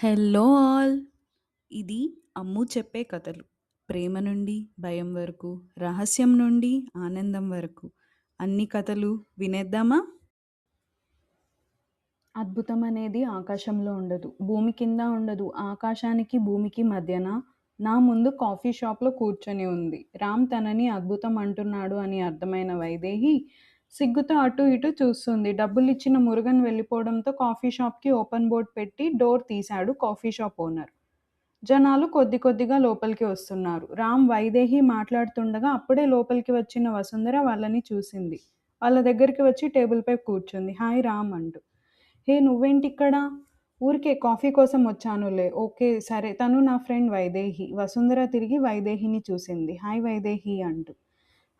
Hello all! ఇది అమ్ము చెప్పే కథలు. ప్రేమ నుండి భయం వరకు, రహస్యం నుండి ఆనందం వరకు అన్ని కథలు వినేద్దామా? అద్భుతం అనేది ఆకాశంలో ఉండదు. భూమి కింద ఉండదు. ఆకాశానికి భూమికి మధ్యన నా ముందు కాఫీ షాప్‌లో కూర్చొని ఉంది. రామ్ తనని అద్భుతం అంటున్నాడు అని అర్థమైన వైదేహి సిగ్గుతో అటూ ఇటూ చూస్తుంది. డబ్బులిచ్చిన మురుగన్ వెళ్ళిపోవడంతో కాఫీ షాప్‌కి ఓపెన్ బోర్డ్ పెట్టి డోర్ తీశాడు కాఫీ షాప్ ఓనర్. జనాలు కొద్ది కొద్దిగా లోపలికి వస్తున్నారు. రామ్, వైదేహి మాట్లాడుతుండగా అప్పుడే లోపలికి వచ్చిన వసుంధర వాళ్ళని చూసింది. వాళ్ళ దగ్గరికి వచ్చి టేబుల్‌పై కూర్చుంది. హాయ్ రామ్ అంటూ. హే నువ్వేంటిక్కడ? ఊరికే కాఫీ కోసం వచ్చానులే. ఓకే సరే. తను నా ఫ్రెండ్ వైదేహి. వసుంధర తిరిగి వైదేహిని చూసింది. హాయ్ వైదేహి అంటూ.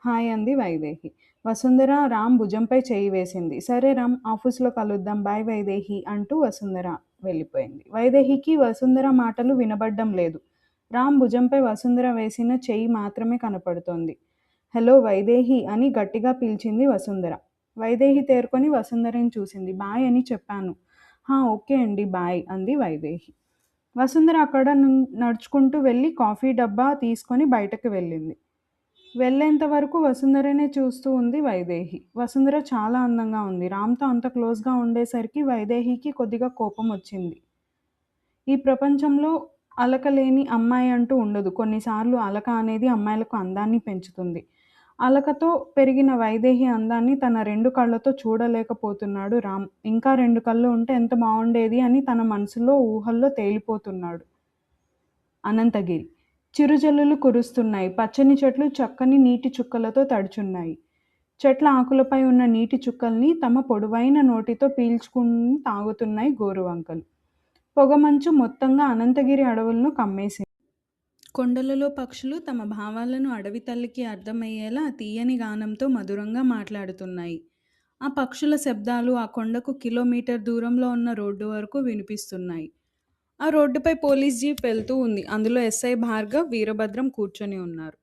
హాయ్ అంది వైదేహి. వసుంధర రామ్ భుజంపై చేయి వేసింది. సరే రామ్, ఆఫీసులో కలుద్దాం. బాయ్ వైదేహి అంటూ వసుంధర వెళ్ళిపోయింది. వైదేహికి వసుంధర మాటలు వినబడ్డం లేదు. రామ్ భుజంపై వసుంధర వేసిన చెయ్యి మాత్రమే కనపడుతోంది. హలో వైదేహి అని గట్టిగా పిలిచింది వసుంధర. వైదేహి తేరుకొని వసుంధరని చూసింది. బాయ్ అని చెప్పాను. హా ఓకే అండి బాయ్ అంది వైదేహి. వసుంధర అక్కడ నడుచుకుంటూ వెళ్ళి కాఫీ డబ్బా తీసుకొని బయటకు వెళ్ళింది. వెళ్ళేంత వరకు వసుంధరనే చూస్తూ ఉంది వైదేహి. వసుంధర చాలా అందంగా ఉంది. రామ్‌తో అంత క్లోజ్‌గా ఉండేసరికి వైదేహికి కొద్దిగా కోపం వచ్చింది. ఈ ప్రపంచంలో అలక లేని అమ్మాయి అంటూ ఉండదు. కొన్నిసార్లు అలక అనేది అమ్మాయిలకు అందాన్ని పెంచుతుంది. అలకతో పెరిగిన వైదేహి అందాన్ని తన 2 కళ్ళతో చూడలేకపోతున్నాడు రామ్. ఇంకా 2 కళ్ళు ఉంటే ఎంత బావుండేది అని తన మనసులో ఊహల్లో తేలిపోతున్నాడు. అనంతగిరి. చిరుజల్లులు కురుస్తున్నాయి. పచ్చని చెట్లు చక్కని నీటి చుక్కలతో తడుచున్నాయి. చెట్ల ఆకులపై ఉన్న నీటి చుక్కల్ని తమ పొడవైన నోటితో పీల్చుకుని తాగుతున్నాయి గోరువంకలు. పొగమంచు మొత్తంగా అనంతగిరి అడవులను కమ్మేసింది. కొండలలో పక్షులు తమ భావాలను అడవి తల్లికి అర్థమయ్యేలా తీయని గానంతో మధురంగా మాట్లాడుతున్నాయి. ఆ పక్షుల శబ్దాలు ఆ కొండకు కిలోమీటర్ దూరంలో ఉన్న రోడ్డు వరకు వినిపిస్తున్నాయి. ఆ రోడ్డుపై పోలీస్ జీప్ వెళ్తూ ఉంది. అందులో ఎస్ఐ భార్గవ్, వీరభద్రం కూర్చొని ఉన్నారు.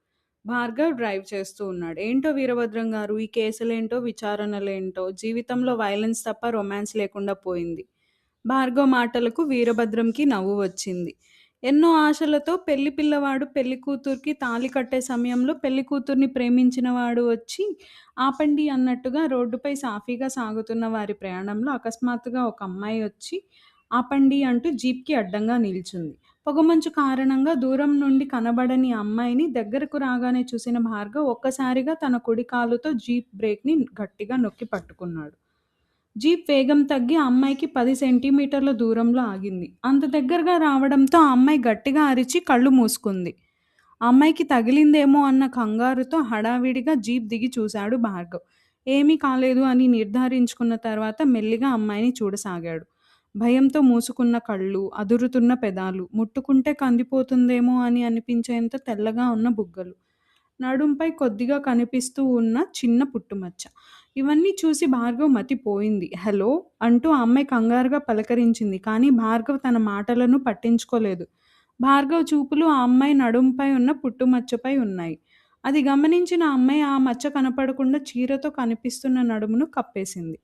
భార్గవ్ డ్రైవ్ చేస్తూ ఉన్నాడు. ఏంటో వీరభద్రం గారు, ఈ కేసులేంటో, విచారణలేంటో, జీవితంలో వైలెన్స్ తప్ప రొమాన్స్ లేకుండా పోయింది. భార్గవ్ మాటలకు వీరభద్రంకి నవ్వు వచ్చింది. ఎన్నో ఆశలతో పెళ్లి పిల్లవాడు పెళ్లి కూతురికి తాళి కట్టే సమయంలో పెళ్లి కూతుర్ని ప్రేమించిన వాడు వచ్చి ఆపండి అన్నట్టుగా రోడ్డుపై సాఫీగా సాగుతున్న వారి ప్రయాణంలో అకస్మాత్తుగా ఒక అమ్మాయి వచ్చి ఆపండి అంటూ జీప్‌కి అడ్డంగా నిల్చుంది. పొగమంచు కారణంగా దూరం నుండి కనబడని అమ్మాయిని దగ్గరకు రాగానే చూసిన భార్గవ్ ఒక్కసారిగా తన కుడి కాలుతో జీప్ బ్రేక్‌ని గట్టిగా నొక్కి పట్టుకున్నాడు. జీప్ వేగం తగ్గి ఆ అమ్మాయికి 10 సెంటీమీటర్ల దూరంలో ఆగింది. అంత దగ్గరగా రావడంతో ఆ అమ్మాయి గట్టిగా అరిచి కళ్ళు మూసుకుంది. ఆ అమ్మాయికి తగిలిందేమో అన్న కంగారుతో హడావిడిగా జీప్ దిగి చూశాడు భార్గవ్. ఏమీ కాలేదు అని నిర్ధారించుకున్న తర్వాత మెల్లిగా అమ్మాయిని చూడసాగాడు. భయంతో మూసుకున్న కళ్ళు, అదురుతున్న పెదాలు, ముట్టుకుంటే కందిపోతుందేమో అని అనిపించేంత తెల్లగా ఉన్న బుగ్గలు, నడుంపై కొద్దిగా కనిపిస్తూ ఉన్న చిన్న పుట్టుమచ్చ. ఇవన్నీ చూసి భార్గవ్ మతిపోయింది. హలో అంటూ ఆ అమ్మాయి కంగారుగా పలకరించింది. కానీ భార్గవ్ తన మాటలను పట్టించుకోలేదు. భార్గవ్ చూపులు ఆ అమ్మాయి నడుంపై ఉన్న పుట్టుమచ్చపై ఉన్నాయి. అది గమనించిన ఆ అమ్మాయి ఆ మచ్చ కనపడకుండా చీరతో కనిపిస్తున్న నడుమును కప్పేసింది.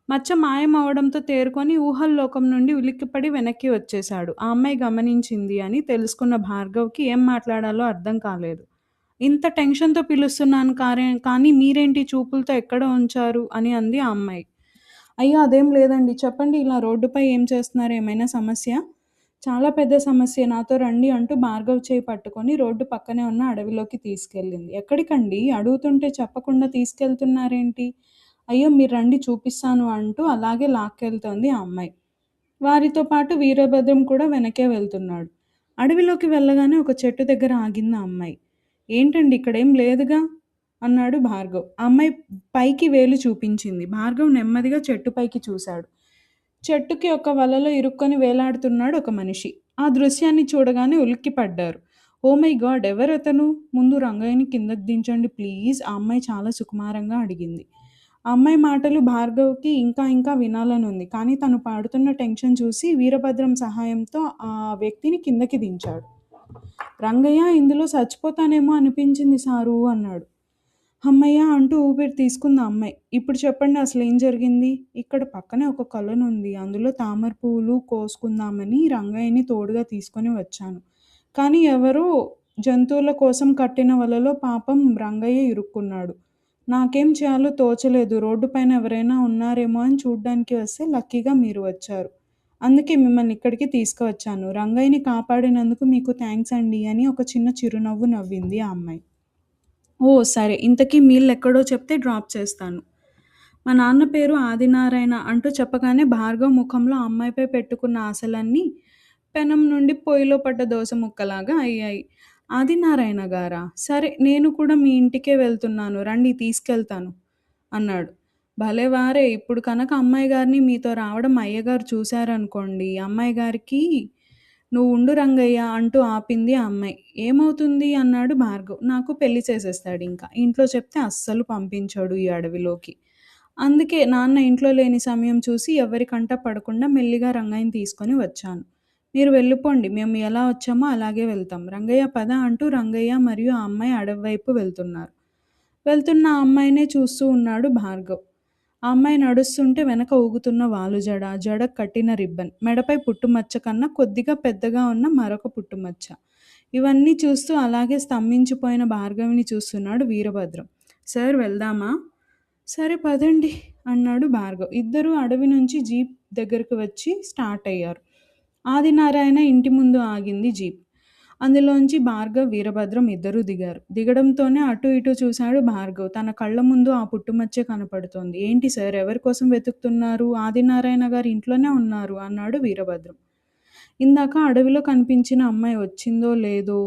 మచ్చ మాయమవడంతో తేరుకొని ఊహల్లోకం నుండి ఉలిక్కిపడి వెనక్కి వచ్చేశాడు. ఆ అమ్మాయి గమనించింది అని తెలుసుకున్న భార్గవ్‌కి ఏం మాట్లాడాలో అర్థం కాలేదు. ఇంత టెన్షన్‌తో పిలుస్తున్నాను కానీ మీరేంటి చూపులతో ఎక్కడ ఉంచారు అని అంది ఆ అమ్మాయి. అయ్యో! అదేం లేదండి. చెప్పండి, ఇలా రోడ్డుపై ఏం చేస్తున్నారు? ఏమైనా సమస్య? చాలా పెద్ద సమస్యే. నాతో రండి అంటూ భార్గవ్ చేయి పట్టుకొని రోడ్డు పక్కనే ఉన్న అడవిలోకి తీసుకెళ్ళింది. ఎక్కడికండి? అడుగుతుంటే చెప్పకుండా తీసుకెళ్తున్నారేంటి? అయ్యో! మీరు రండి చూపిస్తాను అంటూ అలాగే లాక్కెళ్తోంది ఆ అమ్మాయి. వారితో పాటు వీరభద్రం కూడా వెనకే వెళ్తున్నాడు. అడవిలోకి వెళ్ళగానే ఒక చెట్టు దగ్గర ఆగింది ఆ అమ్మాయి. ఏంటండి ఇక్కడేం లేదుగా అన్నాడు భార్గవ్. ఆ అమ్మాయి పైకి వేలు చూపించింది. భార్గవ్ నెమ్మదిగా చెట్టు పైకి చూశాడు. చెట్టుకి ఒక వలలో ఇరుక్కొని వేలాడుతున్నాడు ఒక మనిషి. ఆ దృశ్యాన్ని చూడగానే ఉలిక్కిపడ్డారు. ఓ మై గాడ్, ఎవరతను? ముందు రంగయ్యని కిందకి దించండి ప్లీజ్, ఆ అమ్మాయి చాలా సుకుమారంగా అడిగింది. ఆ అమ్మాయి మాటలు భార్గవ్‌కి ఇంకా ఇంకా వినాలనుంది. కానీ తను పడుతున్న టెన్షన్ చూసి వీరభద్రం సహాయంతో ఆ వ్యక్తిని కిందకి దించాడు. రంగయ్య, ఇందులో చచ్చిపోతానేమో అనిపించింది సారూ అన్నాడు. హమ్మయ్య! అంటూ ఊపిరి తీసుకుంది ఆ అమ్మాయి. ఇప్పుడు చెప్పండి అసలేం జరిగింది? ఇక్కడ పక్కనే ఒక కొలనుంది. అందులో తామర పువ్వులు కోసుకుందామని రంగయ్యని తోడుగా తీసుకొని వచ్చాను. కానీ ఎవరో జంతువుల కోసం కట్టిన వలలో పాపం రంగయ్య ఇరుక్కున్నాడు. నాకేం చేయాలో తోచలేదు. రోడ్డు పైన ఎవరైనా ఉన్నారేమో అని చూడ్డానికి వస్తే లక్కీగా మీరు వచ్చారు. అందుకే మిమ్మల్ని ఇక్కడికి తీసుకువచ్చాను. రంగయ్యని కాపాడినందుకు మీకు థాంక్స్ అండి అని ఒక చిన్న చిరునవ్వు నవ్వింది ఆ అమ్మాయి. ఓహ్! సరే. ఇంతకీ మీల్లెక్కడో చెప్తే డ్రాప్ చేస్తాను. మా నాన్న పేరు ఆదినారాయణ అంటూ చెప్పగానే భార్గవ్ ముఖంలో ఆ అమ్మాయిపై పెట్టుకున్న ఆశలన్నీ పెనం నుండి పొయ్యిలో పడ్డ దోస ముక్కలాగా అయ్యాయి. ఆదినారాయణ గారా? సరే నేను కూడా మీ ఇంటికే వెళ్తున్నాను. రండి తీసుకెళ్తాను అన్నాడు. భలేవారే! ఇప్పుడు కనక అమ్మాయి గారిని మీతో రావడం అయ్యగారు చూశారనుకోండి, అమ్మాయి గారికి "నువ్వు ఉండు రంగయ్య" అంటూ ఆపింది ఆ అమ్మాయి. "ఏమవుతుంది?" అన్నాడు భార్గవ్. "నాకు పెళ్లి చేసేస్తాడింక. ఇంట్లో చెప్తే అస్సలు పంపించడు ఈ అడవిలోకి. అందుకే నాన్న ఇంట్లో లేని సమయం చూసి ఎవరి కంట పడకుండా మెల్లిగా రంగయ్యని తీసుకొని వచ్చాను. మీరు వెళ్ళిపోండి. మేము ఎలా వచ్చామో అలాగే వెళ్తాం. రంగయ్య పద అంటూ రంగయ్య మరియు ఆ అమ్మాయి అడవి వైపు వెళ్తున్నారు. వెళ్తున్న ఆ అమ్మాయినే చూస్తూ ఉన్నాడు భార్గవ్. ఆ అమ్మాయి నడుస్తుంటే వెనక ఊగుతున్న వాలుజడ, జడకు కట్టిన రిబ్బన్, మెడపై పుట్టుమచ్చ కన్నా కొద్దిగా పెద్దగా ఉన్న మరొక పుట్టుమచ్చ. ఇవన్నీ చూస్తూ అలాగే స్తంభించిపోయిన భార్గవిని చూస్తున్నాడు వీరభద్రం. సార్ వెళ్దామా? సరే పదండి అన్నాడు భార్గవ్. ఇద్దరూ అడవి నుంచి జీప్ దగ్గరకు వచ్చి స్టార్ట్ అయ్యారు. ఆదినారాయణ ఇంటి ముందు ఆగింది జీప్. అందులోంచి భార్గవ్, వీరభద్రం ఇద్దరూ దిగారు. దిగడంతోనే అటు ఇటు చూశాడు భార్గవ్. తన కళ్ళ ముందు ఆ పుట్టుమచ్చే కనపడుతోంది. ఏంటి సార్ ఎవరి కోసం వెతుకుతున్నారు? ఆదినారాయణ గారు ఇంట్లోనే ఉన్నారు అన్నాడు వీరభద్రం. ఇందాక అడవిలో కనిపించిన అమ్మాయి వచ్చిందో లేదో?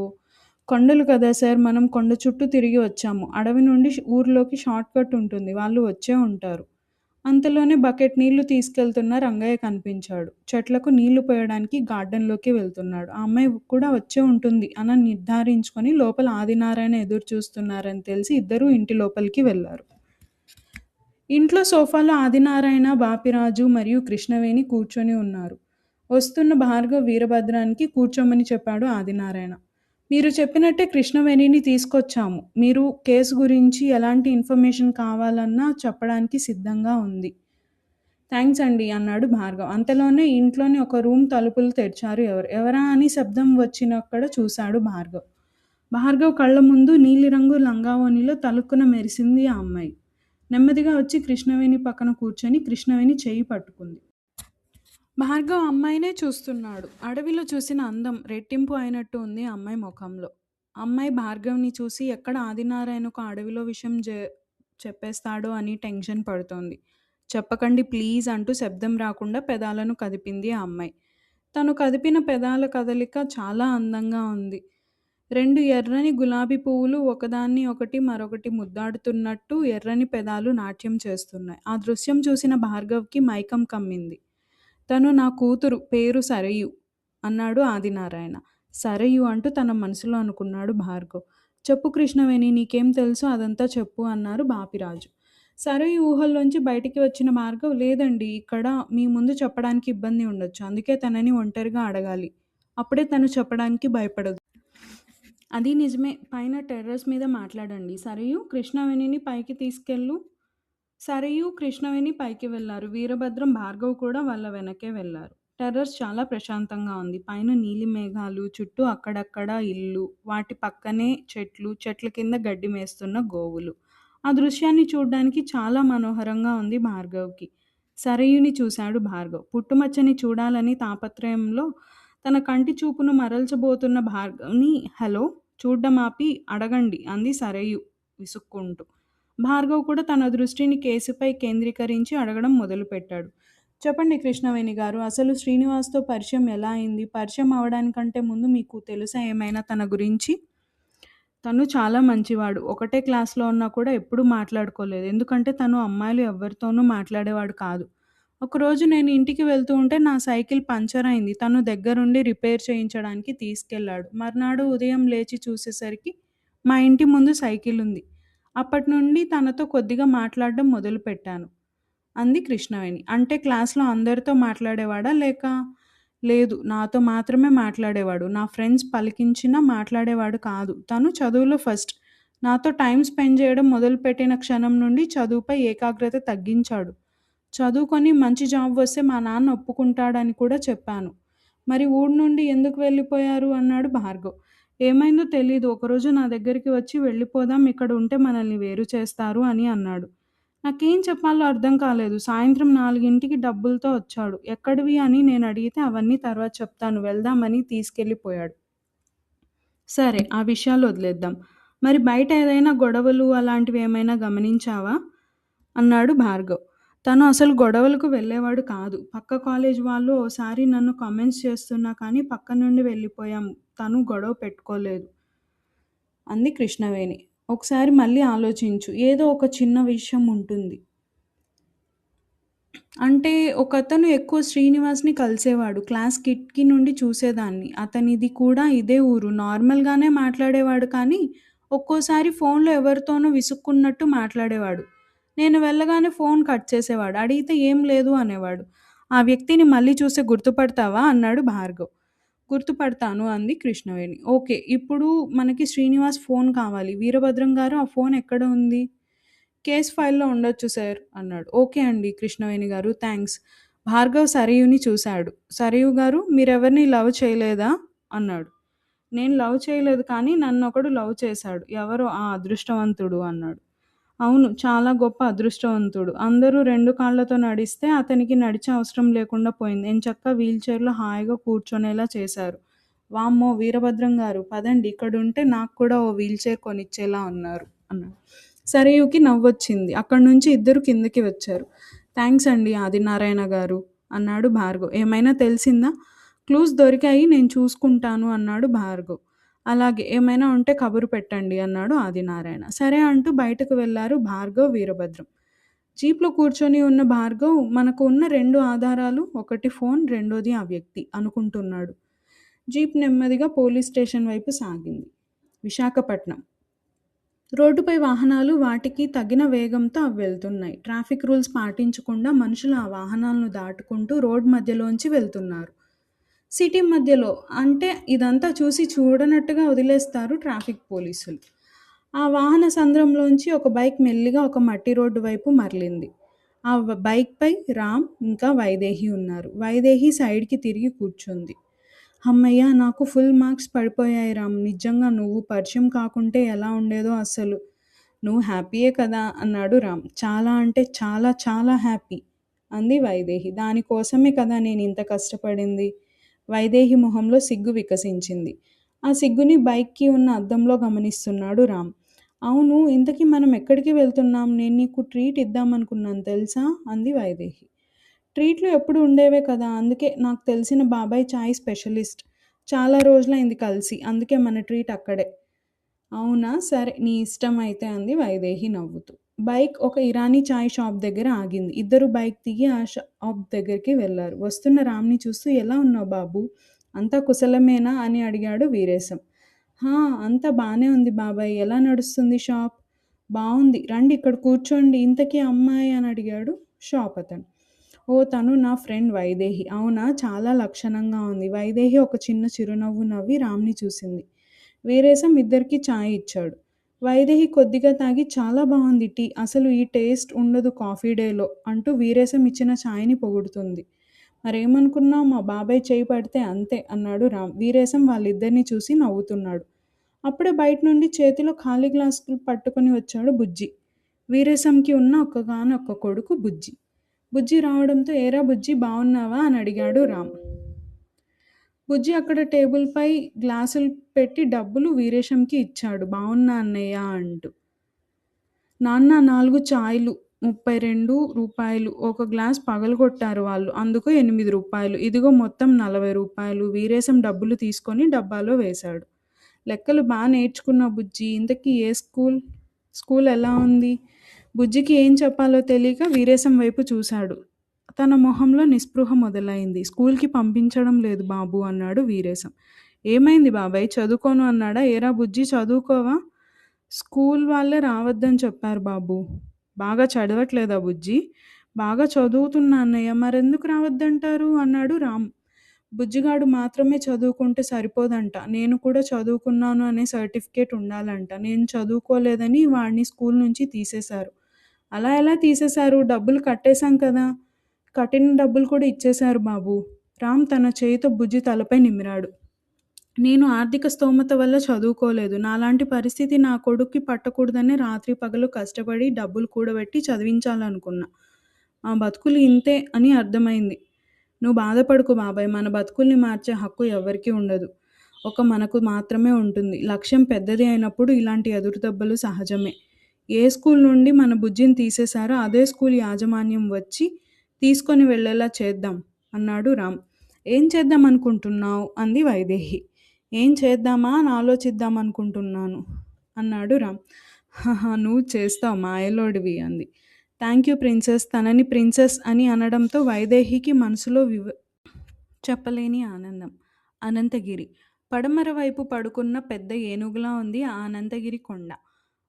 కొండలు కదా సార్ మనం కొండ చుట్టూ తిరిగి వచ్చాము. అడవి నుండి ఊర్లోకి షార్ట్ కట్ ఉంటుంది. వాళ్ళు వచ్చే ఉంటారు. అంతలోనే బకెట్ నీళ్లు తీసుకెళ్తున్న రంగయ్య కనిపించాడు. చెట్లకు నీళ్లు పోయడానికి గార్డెన్‌లోకి వెళ్తున్నాడు. ఆ అమ్మాయి కూడా వచ్చే ఉంటుంది అని నిర్ధారించుకొని లోపల ఆదినారాయణ ఎదురు చూస్తున్నారని తెలిసి ఇద్దరూ ఇంటి లోపలికి వెళ్లారు. ఇంట్లో సోఫాలో ఆదినారాయణ, బాపిరాజు మరియు కృష్ణవేణి కూర్చొని ఉన్నారు. వస్తున్న భార్గవ్ వీరభద్రానికి కూర్చోమని చెప్పాడు ఆదినారాయణ. మీరు చెప్పినట్టే కృష్ణవేణిని తీసుకొచ్చాము. మీరు కేసు గురించి ఎలాంటి ఇన్ఫర్మేషన్ కావాలన్నా చెప్పడానికి సిద్ధంగా ఉంది. థ్యాంక్స్ అండి అన్నాడు భార్గవ్. అంతలోనే ఇంట్లోని ఒక రూమ్ తలుపులు తెరిచారు ఎవరు. ఎవరా అని శబ్దం వచ్చినక్కడ చూశాడు భార్గవ్. భార్గవ్ కళ్ళ ముందు నీలిరంగు లంగావోణిలో తలుక్కున మెరిసింది ఆ అమ్మాయి. నెమ్మదిగా వచ్చి కృష్ణవేణి పక్కన కూర్చొని కృష్ణవేణి చెయ్యి పట్టుకుంది. భార్గవ్ అమ్మాయినే చూస్తున్నాడు. అడవిలో చూసిన అందం రెట్టింపు అయినట్టు ఉంది ఆ అమ్మాయి ముఖంలో. అమ్మాయి భార్గవ్‌ని చూసి ఎక్కడ ఆదినారాయణకు అడవిలో విషయం చెప్పేస్తాడో అని టెన్షన్ పడుతోంది. చెప్పకండి ప్లీజ్ అంటూ శబ్దం రాకుండా పెదాలను కదిపింది ఆ అమ్మాయి. తను కదిపిన పెదాల కదలిక చాలా అందంగా ఉంది. 2 ఎర్రని గులాబీ పువ్వులు ఒకదాన్ని ఒకటి మరొకటి ముద్దాడుతున్నట్టు ఎర్రని పెదాలు నాట్యం చేస్తున్నాయి. ఆ దృశ్యం చూసిన భార్గవ్‌కి మైకం కమ్మింది. తను నా కూతురు పేరు సరయు అన్నాడు ఆదినారాయణ. సరయు అంటూ తన మనసులో అనుకున్నాడు భార్గవ్. చెప్పు కృష్ణవేణి నీకేం తెలుసో అదంతా చెప్పు అన్నారు బాపిరాజు. సరయు ఊహల్లోంచి బయటికి వచ్చిన భార్గవ్ లేదండి ఇక్కడ మీ ముందు చెప్పడానికి ఇబ్బంది ఉండొచ్చు. అందుకే తనని ఒంటరిగా అడగాలి. అప్పుడే తను చెప్పడానికి భయపడదు. అది నిజమే. పైన టెర్రస్ మీద మాట్లాడండి. సరయు కృష్ణవేణిని పైకి తీసుకెళ్ళు. సరయు, కృష్ణవేణి పైకి వెళ్లారు. వీరభద్రం, భార్గవ్ కూడా వాళ్ళ వెనకే వెళ్లారు. టెర్రస్ చాలా ప్రశాంతంగా ఉంది. పైన నీలి మేఘాలు, చుట్టూ అక్కడక్కడ ఇల్లు, వాటి పక్కనే చెట్లు, చెట్ల కింద గడ్డి మేస్తున్న గోవులు. ఆ దృశ్యాన్ని చూడ్డానికి చాలా మనోహరంగా ఉంది భార్గవ్‌కి. సరయుని చూశాడు భార్గవ్. పుట్టుమచ్చని చూడాలని తాపత్రయంలో తన కంటి చూపును మరల్చబోతున్న భార్గవ్‌ని హలో చూడ్డం ఆపి అడగండి అంది సరయు విసుక్కుంటూ. భార్గవ్ కూడా తన దృష్టిని కేసుపై కేంద్రీకరించి అడగడం మొదలుపెట్టాడు. చెప్పండి కృష్ణవేణి గారు అసలు శ్రీనివాస్‌తో పరిచయం ఎలా అయింది? పరిచయం అవ్వడానికంటే ముందు మీకు తెలుసా ఏమైనా తన గురించి? తను చాలా మంచివాడు. ఒకటే క్లాస్‌లో ఉన్నా కూడా ఎప్పుడూ మాట్లాడుకోలేదు. ఎందుకంటే తను అమ్మాయిలు ఎవ్వరితోనూ మాట్లాడేవాడు కాదు. ఒకరోజు నేను ఇంటికి వెళ్తూ ఉంటే నా సైకిల్ పంక్చర్ అయింది. తను దగ్గరుండి రిపేర్ చేయించడానికి తీసుకెళ్ళాడు. మర్నాడు ఉదయం లేచి చూసేసరికి మా ఇంటి ముందు సైకిల్ ఉంది. అప్పటినుండి తనతో కొద్దిగా మాట్లాడడం మొదలుపెట్టాను అంది కృష్ణవేణి. అంటే క్లాస్‌లో అందరితో మాట్లాడేవాడా? లేక లేదు నాతో మాత్రమే మాట్లాడేవాడు. నా ఫ్రెండ్స్ పలికించినా మాట్లాడేవాడు కాదు. తను చదువులో ఫస్ట్. నాతో టైం స్పెండ్ చేయడం మొదలుపెట్టిన క్షణం నుండి చదువుపై ఏకాగ్రత తగ్గించాడు. చదువుకొని మంచి జాబ్ వస్తే మా నాన్న ఒప్పుకుంటాడని కూడా చెప్పాను. మరి ఊరు నుండి ఎందుకు వెళ్ళిపోయారు అన్నాడు భార్గవ్. ఏమైందో తెలీదు. ఒకరోజు నా దగ్గరికి వచ్చి వెళ్ళిపోదాం, ఇక్కడ ఉంటే మనల్ని వేరు చేస్తారు అని అన్నాడు. నాకేం చెప్పాలో అర్థం కాలేదు. సాయంత్రం 4కి డబ్బులతో వచ్చాడు. ఎక్కడివి అని నేను అడిగితే అవన్నీ తర్వాత చెప్తాను వెళ్దామని తీసుకెళ్ళిపోయాడు. సరే, ఆ విషయాలు వదిలేద్దాం. మరి బయట ఏదైనా గొడవలు అలాంటివి ఏమైనా గమనించావా అన్నాడు భార్గవ్. తను అసలు గొడవలకు వెళ్ళేవాడు కాదు. పక్క కాలేజ్ వాళ్ళు ఓసారి నన్ను కామెంట్స్ చేస్తున్నా కానీ పక్క నుండి వెళ్ళిపోయాం. తను గొడవ పెట్టుకోలేదు అంది కృష్ణవేణి. ఒకసారి మళ్ళీ ఆలోచించు. ఏదో ఒక చిన్న విషయం ఉంటుంది. అంటే ఒకతను ఎక్కువ శ్రీనివాస్‌ని కలిసేవాడు. క్లాస్ కిటికీ నుండి చూసేదాన్ని. అతనిది కూడా ఇదే ఊరు. నార్మల్‌గానే మాట్లాడేవాడు కానీ, ఒక్కోసారి ఫోన్‌లో ఎవరితోనో విసుక్కున్నట్టు మాట్లాడేవాడు. నేను వెళ్ళగానే ఫోన్ కట్ చేసేవాడు. అడిగితే ఏం లేదు అనేవాడు. ఆ వ్యక్తిని మళ్ళీ చూస్తే గుర్తుపడతావా అన్నాడు భార్గవ్. గుర్తుపడతాను అంది కృష్ణవేణి. ఓకే. ఇప్పుడు మనకి శ్రీనివాస్ ఫోన్ కావాలి. వీరభద్రం గారు ఆ ఫోన్ ఎక్కడ ఉంది? కేస్ ఫైల్‌లో ఉండొచ్చు సార్ అన్నాడు. ఓకే అండి కృష్ణవేణి గారు, థాంక్స్. భార్గవ్ సరయుని చూశాడు. సరయు గారు, మీరెవరిని లవ్ చేయలేదా అన్నాడు. నేను లవ్ చేయలేదు కానీ నన్నొకడు లవ్ చేశాడు. ఎవరో ఆ అదృష్టవంతుడు అన్నాడు. అవును, చాలా గొప్ప అదృష్టవంతుడు. అందరూ 2 కాళ్ళతో నడిస్తే అతనికి నడిచే అవసరం లేకుండా పోయింది. ఎంచక్కా వీల్‌చైర్‌లో హాయిగా కూర్చొనేలా చేశారు. వామ్మో! వీరభద్రం గారు, పదండి, ఇక్కడుంటే నాకు కూడా ఓ వీల్‌చైర్ కొనిచ్చేలా ఉన్నారు అన్నాడు. సరయుకి నవ్వొచ్చింది. అక్కడి నుంచి ఇద్దరు కిందకి వచ్చారు. థాంక్స్ అండి ఆదినారాయణ గారు అన్నాడు భార్గవ్. ఏమైనా తెలిసిందా? క్లూస్ దొరికాయి, నేను చూసుకుంటాను అన్నాడు భార్గవ్. అలాగే, ఏమైనా ఉంటే కబురు పెట్టండి అన్నాడు ఆదినారాయణ. సరే అంటూ బయటకు వెళ్లారు భార్గవ్, వీరభద్రం. జీప్‌లో కూర్చొని ఉన్న భార్గవ్ మనకు ఉన్న 2 ఆధారాలు, ఒకటి ఫోన్, రెండోది ఆ వ్యక్తి అనుకుంటున్నాడు. జీప్ నెమ్మదిగా పోలీస్ స్టేషన్ వైపు సాగింది. విశాఖపట్నం. రోడ్డుపై వాహనాలు వాటికి తగిన వేగంతో అవి వెళ్తున్నాయి. ట్రాఫిక్ రూల్స్ పాటించకుండా మనుషులు ఆ వాహనాలను దాటుకుంటూ రోడ్ మధ్యలోంచి వెళ్తున్నారు. సిటీ మధ్యలో అంటే ఇదంతా చూసి చూడనట్టుగా వదిలేస్తారు ట్రాఫిక్ పోలీసులు. ఆ వాహన సంద్రంలోంచి ఒక బైక్ మెల్లిగా ఒక మట్టి రోడ్డు వైపు మరలింది. ఆ బైక్‌పై రామ్ ఇంకా వైదేహి ఉన్నారు. వైదేహి సైడ్‌కి తిరిగి కూర్చుంది. హమ్మయ్య! నాకు ఫుల్ మార్క్స్ పడిపోయాయి రామ్. నిజంగా నువ్వు పరిచయం కాకుంటే ఎలా ఉండేదో అసలు. నువ్వు హ్యాపీయే కదా అన్నాడు రామ్. చాలా అంటే చాలా చాలా హ్యాపీ అంది వైదేహి. దానికోసమే కదా నేనింత కష్టపడింది. వైదేహి మొహంలో సిగ్గు వికసించింది. ఆ సిగ్గుని బైక్‌కి ఉన్న అద్దంలో గమనిస్తున్నాడు రామ్. అవును, ఇంతకీ మనం ఎక్కడికి వెళ్తున్నాం? నేను నీకు ట్రీట్ ఇద్దామనుకున్నాను తెలుసా అంది వైదేహి. ట్రీట్లు ఎప్పుడు ఉండేవే కదా! అందుకే నాకు తెలిసిన బాబాయ్ చాయ్ స్పెషలిస్ట్. చాలా రోజులైంది కలిసి. అందుకే మన ట్రీట్ అక్కడే. అవునా! సరే, నీ ఇష్టం అయితే అంది వైదేహి నవ్వుతూ. బైక్ ఒక ఇరానీ చాయ్ షాప్ దగ్గర ఆగింది. ఇద్దరు బైక్ దిగి ఆ షాప్ దగ్గరికి వెళ్లారు. వస్తున్న రామ్‌ని చూస్తూ ఎలా ఉన్నావు బాబూ? అంతా కుశలమేనా అని అడిగాడు వీరేశం. హా! అంతా బానే ఉంది బాబాయ్. ఎలా నడుస్తుంది షాప్? బావుంది. రండి ఇక్కడ కూర్చోండి. ఇంతకీ అమ్మాయి అని అడిగాడు షాప్ అతను. ఓహ్! తను నా ఫ్రెండ్ వైదేహి. అవునా! చాలా లక్షణంగా ఉంది. వైదేహి ఒక చిన్న చిరునవ్వు నవ్వి రామ్‌ని చూసింది. వీరేశం ఇద్దరికీ చాయ్ ఇచ్చాడు. వైదేహి కొద్దిగా తాగి చాలా బావుంది టీ. అసలు ఈ టేస్ట్ ఉండదు కాఫీ డేలో అంటూ వీరేశం ఇచ్చిన చాయ్‌ని పొగుడుతుంది. మరేమనుకున్నావు, మా బాబాయ్ చెయ్యి పడితే అంతే అన్నాడు రామ్. వీరేశం వాళ్ళిద్దరిని చూసి నవ్వుతున్నాడు. అప్పుడే బయట నుండి చేతిలో ఖాళీ గ్లాసులు పట్టుకొని వచ్చాడు బుజ్జి. వీరేశంకి ఉన్న ఒక్కగానొక్క కొడుకు బుజ్జి. బుజ్జి రావడంతో ఏరా బుజ్జి, బావున్నావా అని అడిగాడు రామ్. బుజ్జి అక్కడ టేబుల్‌పై గ్లాసులు పెట్టి డబ్బులు వీరేశంకి ఇచ్చాడు. బావున్నా అన్నయ్య అంటూ. నాన్న 4 చాయ్‌లు రూ. 32. ఒక గ్లాస్ పగలగొట్టారు వాళ్ళు. అందుకు రూ. 8. ఇదిగో మొత్తం రూ. 40. వీరేశం డబ్బులు తీసుకొని డబ్బాలో వేశాడు. లెక్కలు బా నేర్చుకున్నావు బుజ్జీ. ఇంతకీ ఏ స్కూల్? స్కూల్ ఎలా ఉంది? బుజ్జికి ఏం చెప్పాలో తెలియక వీరేశం వైపు చూశాడు. తన మొహంలో నిస్పృహ మొదలైంది. స్కూల్‌కి పంపించడం లేదు బాబూ అన్నాడు వీరేశం. ఏమైంది బాబాయ్, చదువుకోను అన్నాడా? ఏరా బుజ్జి, చదువుకోవా? స్కూల్ వాళ్ళే రావద్దని చెప్పారు బాబూ. బాగా చదవట్లేదా బుజ్జి? బాగా చదువుతున్నా అన్నయ్య. మరెందుకు రావద్దంటారు అన్నాడు రామ్. బుజ్జిగాడు మాత్రమే చదువుకుంటే సరిపోదంట. నేను కూడా చదువుకున్నాను అనే సర్టిఫికేట్ ఉండాలంట. నేను చదువుకోలేదని వాడిని స్కూల్ నుంచి తీసేశారు. అలా ఎలా తీసేశారు? డబ్బులు కట్టేశాం కదా! కట్టిన డబ్బులు కూడా ఇచ్చేశారు బాబూ. రామ్ తన చేయితో బుజ్జి తలపై నిమిరాడు. నేను ఆర్థిక స్తోమత వల్ల చదువుకోలేదు. నాలాంటి పరిస్థితి నా కొడుక్కి పట్టకూడదనే రాత్రి పగలు కష్టపడి డబ్బులు కూడబెట్టి చదివించాలనుకున్నా. మా బతుకులు ఇంతే అని అర్థమైంది. నువ్వు బాధపడకు బాబాయ్. మన బతుకుల్ని మార్చే హక్కు ఎవ్వరికీ ఉండదు. మనకు మాత్రమే ఉంటుంది. లక్ష్యం పెద్దది అయినప్పుడు ఇలాంటి ఎదురుదెబ్బలు సహజమే. ఏ స్కూల్ నుండి మన బుజ్జిని తీసేశారో అదే స్కూల్ యాజమాన్యం వచ్చి తీసుకొని వెళ్ళేలా చేద్దాం అన్నాడు రామ్. ఏం చేద్దాం అనుకుంటున్నావు? అంది వైదేహి. ఏం చేద్దామా అని ఆలోచిద్దామనుకుంటున్నాను అన్నాడు రామ్. హహ, నువ్వు చేస్తావు మాయలోడివి అంది. Thank you princess. తనని ప్రిన్సెస్ అని అనడంతో వైదేహికి మనసులో చెప్పలేని ఆనందం. అనంతగిరి పడమర వైపు పడుకున్న పెద్ద ఏనుగులా ఉంది ఆ అనంతగిరి కొండ.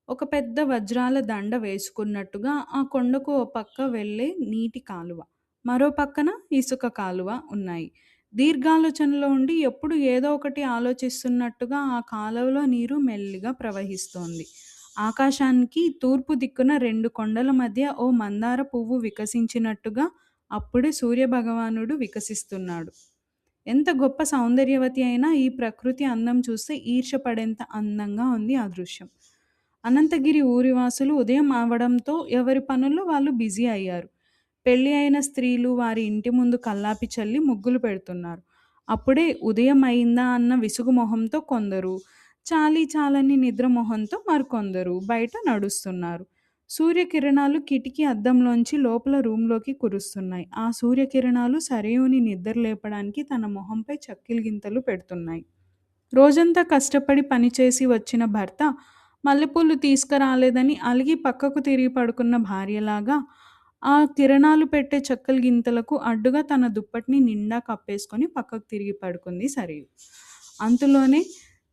ఒక పెద్ద వజ్రాల దండ వేసుకున్నట్టుగా ఆ కొండకు ఓ పక్క వెళ్ళే నీటి కాలువ, మరో పక్కన ఇసుక కాలువ ఉన్నాయి. దీర్ఘాలోచనలో ఉండి ఎప్పుడు ఏదో ఒకటి ఆలోచిస్తున్నట్టుగా ఆ కాలువలో నీరు మెల్లిగా ప్రవహిస్తోంది. ఆకాశానికి తూర్పు దిక్కున రెండు కొండల మధ్య ఓ మందార పువ్వు వికసించినట్టుగా అప్పుడే సూర్యభగవానుడు వికసిస్తున్నాడు. ఎంత గొప్ప సౌందర్యవతి అయినా ఈ ప్రకృతి అందం చూస్తే ఈర్ష్యపడేంత అందంగా ఉంది ఆ దృశ్యం. అనంతగిరి ఊరివాసులు ఉదయం అవడంతో ఎవరి పనుల్లో వాళ్ళు బిజీ అయ్యారు. పెళ్లి అయిన స్త్రీలు వారి ఇంటి ముందు కల్లాపి చల్లి ముగ్గులు పెడుతున్నారు. అప్పుడే ఉదయం అయిందా అన్న విసుగు మొహంతో కొందరు, చాలీ చాలని నిద్ర మొహంతో మరికొందరు బయట నడుస్తున్నారు. సూర్యకిరణాలు కిటికీ అద్దంలోంచి లోపల రూంలోకి కురుస్తున్నాయి. ఆ సూర్యకిరణాలు సరయుని నిద్ర లేపడానికి తన మొహంపై చక్కిలిగింతలు పెడుతున్నాయి. రోజంతా కష్టపడి పనిచేసి వచ్చిన భర్త మల్లెపూలు తీసుకురాలేదని అలిగి పక్కకు తిరిగి పడుకున్న భార్యలాగా ఆ కిరణాలు పెట్టే చక్కల గింతలకు అడ్డుగా తన దుప్పటిని నిండా కప్పేసుకొని పక్కకు తిరిగి పడుకుంది సరియు. అంతలోనే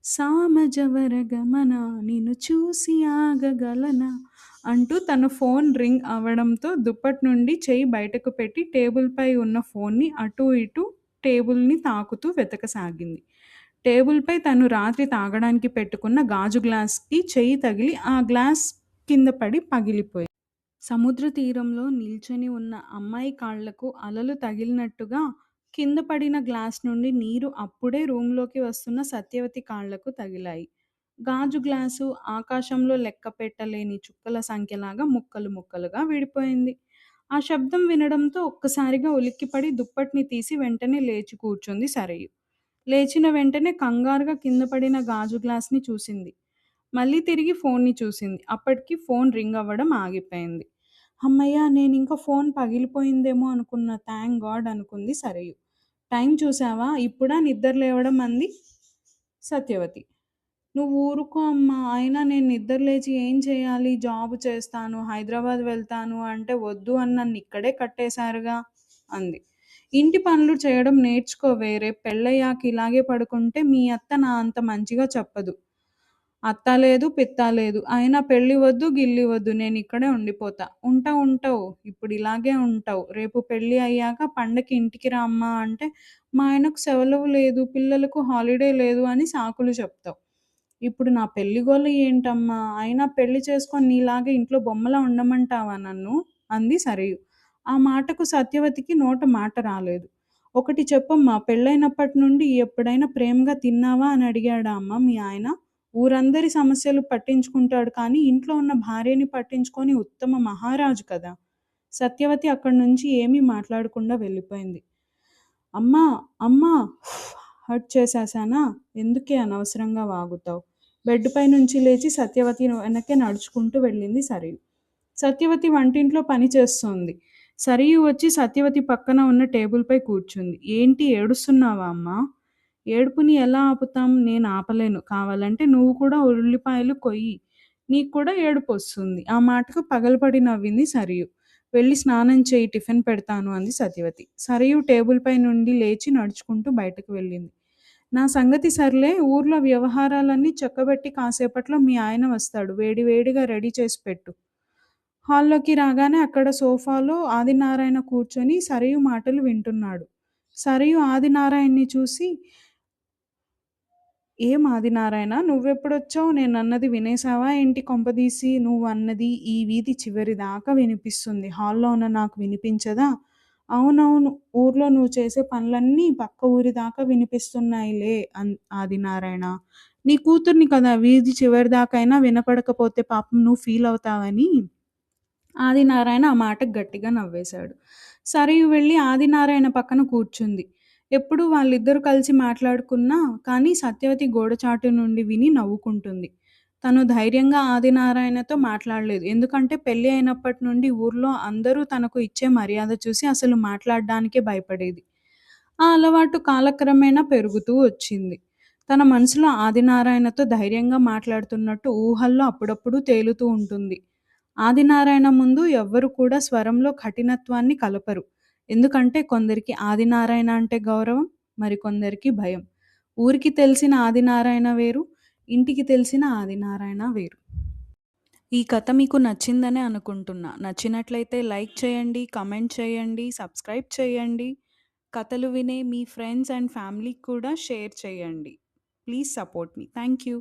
సామజవర గమన నిన్ను చూసి ఆగగలనా అంటూ తన ఫోన్ రింగ్ అవడంతో దుప్పటి నుండి చెయ్యి బయటకు పెట్టి టేబుల్పై ఉన్న ఫోన్ని అటూ ఇటూ టేబుల్ని తాకుతూ వెతకసాగింది. టేబుల్పై తను రాత్రి తాగడానికి పెట్టుకున్న గాజు గ్లాస్కి చెయ్యి తగిలి ఆ గ్లాస్ కింద పడి పగిలిపోయింది. సముద్ర తీరంలో నిల్చొని ఉన్న అమ్మాయి కాళ్లకు అలలు తగిలినట్టుగా కింద పడిన గ్లాస్ నుండి నీరు అప్పుడే రూంలోకి వస్తున్న సత్యవతి కాళ్లకు తగిలాయి. గాజు గ్లాసు ఆకాశంలో లెక్క పెట్టలేని చుక్కల సంఖ్యలాగా ముక్కలు ముక్కలుగా విడిపోయింది. ఆ శబ్దం వినడంతో ఒక్కసారిగా ఉలిక్కిపడి దుప్పటిని తీసి వెంటనే లేచి కూర్చుంది సరయు. లేచిన వెంటనే కంగారుగా కింద పడిన గాజు గ్లాస్ని చూసింది. మళ్ళీ తిరిగి ఫోన్ని చూసింది. అప్పటికి ఫోన్ రింగ్ అవ్వడం ఆగిపోయింది. హమ్మయ్య, నేనింకా ఫోన్ పగిలిపోయిందేమో అనుకున్నా. థ్యాంక్ గాడ్ అనుకుంది సరయు. టైం చూసావా? ఇప్పుడా నిద్ర లేవడం అంది సత్యవతి. నువ్వు ఊరుకో అమ్మా. అయినా నేను నిద్ర లేచి ఏం చేయాలి? జాబు చేస్తాను, హైదరాబాద్ వెళ్తాను అంటే వద్దు అని నన్ను ఇక్కడే కట్టేశారుగా అంది. ఇంటి పనులు చేయడం నేర్చుకోవే. రేపు పెళ్ళయ్యాక ఇలాగే పడుకుంటే మీ అత్త నా అంత మంచిగా చెప్పదు. అత్త లేదు, పిత్త లేదు. అయినా పెళ్ళి వద్దు, గిల్లి వద్దు. నేను ఇక్కడే ఉండిపోతా. ఉంటావు. ఇప్పుడు ఇలాగే ఉంటావు. రేపు పెళ్ళి అయ్యాక పండగకి ఇంటికి రా అమ్మా అంటే మా ఆయనకు సెలవు లేదు, పిల్లలకు హాలిడే లేదు అని సాకులు చెప్తావు. ఇప్పుడు నా పెళ్లి గోల ఏంటమ్మా? అయినా పెళ్లి చేసుకొని నీలాగే ఇంట్లో బొమ్మలా ఉండమంటావా నన్ను? అంది సరయు. ఆ మాటకు సత్యవతికి నోట మాట రాలేదు. ఒకటి చెప్పమ్మా, పెళ్ళైనప్పటి నుండి ఎప్పుడైనా ప్రేమగా తిన్నావా అని అడిగాడా అమ్మ మీ ఆయన? ఊరందరి సమస్యలు పట్టించుకుంటాడు కానీ ఇంట్లో ఉన్న భార్యని పట్టించుకొని ఉత్తమ మహారాజు కదా. సత్యవతి అక్కడి నుంచి ఏమీ మాట్లాడకుండా వెళ్ళిపోయింది. అమ్మా అమ్మా హర్ట్ చేసేసానా? ఎందుకే అనవసరంగా వాగుతావు? బెడ్పై నుంచి లేచి సత్యవతి వెనకే నడుచుకుంటూ వెళ్ళింది సరియు. సత్యవతి వంటింట్లో పని చేస్తోంది. సరియు వచ్చి సత్యవతి పక్కన ఉన్న టేబుల్పై కూర్చుంది. ఏంటి ఏడుస్తున్నావా అమ్మా? ఏడుపుని ఎలా ఆపుతాం? నేను ఆపలేను. కావాలంటే నువ్వు కూడా ఉల్లిపాయలు కొయ్యి, నీకు కూడా ఏడుపు వస్తుంది. ఆ మాటకు పగలపడి నవ్వింది సరియు. వెళ్ళి స్నానం చేయి, టిఫిన్ పెడతాను అంది సత్యవతి. సరియు టేబుల్పై నుండి లేచి నడుచుకుంటూ బయటకు వెళ్ళింది. నా సంగతి సర్లే, ఊర్లో వ్యవహారాలన్నీ చక్కబెట్టి కాసేపట్లో మీ ఆయన వస్తాడు. వేడివేడిగా రెడీ చేసి పెట్టు. హాల్లోకి రాగానే అక్కడ సోఫాలో ఆదినారాయణ కూర్చొని సరియు మాటలు వింటున్నాడు. సరియు ఆదినారాయణ్‌ని చూసి, "ఏం ఆదినారాయణ నువ్వెప్పుడొచ్చావు? నేనన్నది వినేసావా ఏంటి కొంపదీసి? నువ్వన్నది ఈ వీధి చివరి దాకా వినిపిస్తుంది. హాల్‌లో ఉన్న నాకు వినిపించదా?" "అవునవును. ఊర్లో నువ్వు చేసే పనులన్నీ పక్క ఊరి దాకా వినిపిస్తున్నాయిలే ఆదినారాయణ. నీ కూతుర్ని కదా! వీధి చివరి దాకైనా వినపడకపోతే పాపం నువ్వు ఫీలవుతావని." ఆదినారాయణ ఆ మాటకు గట్టిగా నవ్వేశాడు. సరయు వెళ్ళి ఆదినారాయణ పక్కన కూర్చుంది. ఎప్పుడూ వాళ్ళిద్దరూ కలిసి మాట్లాడుకున్నా కానీ సత్యవతి గోడచాటు నుండి విని నవ్వుకుంటుంది. తను ధైర్యంగా ఆదినారాయణతో మాట్లాడలేదు. ఎందుకంటే పెళ్లి అయినప్పటి నుండి ఊర్లో అందరూ తనకు ఇచ్చే మర్యాద చూసి అసలు మాట్లాడడానికే భయపడేది. ఆ అలవాటు కాలక్రమేణా పెరుగుతూ వచ్చింది. తన మనసులో ఆదినారాయణతో ధైర్యంగా మాట్లాడుతున్నట్టు ఊహల్లో అప్పుడప్పుడు తేలుతూ ఉంటుంది. ఆదినారాయణ ముందు ఎవ్వరు కూడా స్వరంలో కఠినత్వాన్ని కలపరు. ఎందుకంటే కొందరికి ఆదినారాయణ అంటే గౌరవం, మరికొందరికి భయం. ఊరికి తెలిసిన ఆదినారాయణ వేరు, ఇంటికి తెలిసిన ఆదినారాయణ వేరు. ఈ కథ మీకు నచ్చిందనే అనుకుంటున్నా. నచ్చినట్లయితే లైక్ చేయండి, కమెంట్ చేయండి, సబ్స్క్రైబ్ చేయండి. కథలు వినే మీ ఫ్రెండ్స్ అండ్ ఫ్యామిలీకి కూడా షేర్ చేయండి. Please support me. Thank you.